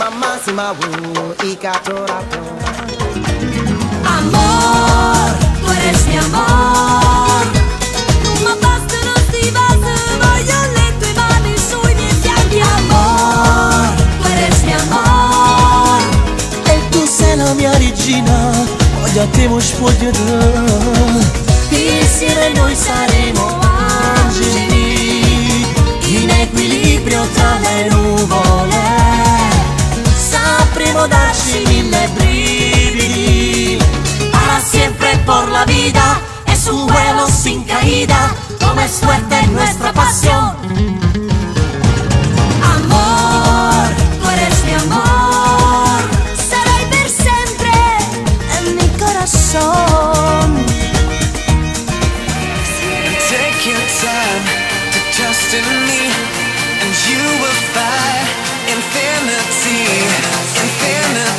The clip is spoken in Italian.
mamá si ma y cachorato. Amor, tú eres mi amor. Ma bastano sti vasi, voglio le tue mani sui miei fianchi. Amor, tú eres mi amor. E tu sei la mia regina, voglio a te mo spoglio te. Insieme noi saremo angeli, in equilibrio tra le nuvole. Sapremo darci mille brividi, para siempre por la vida. Es un vuelo sin caída, como es fuerte nuestra pasión. Amor, tú eres mi amor. Sarai per sempre en mi corazón. Take your time to trust in me, and you will find infinity, infinity.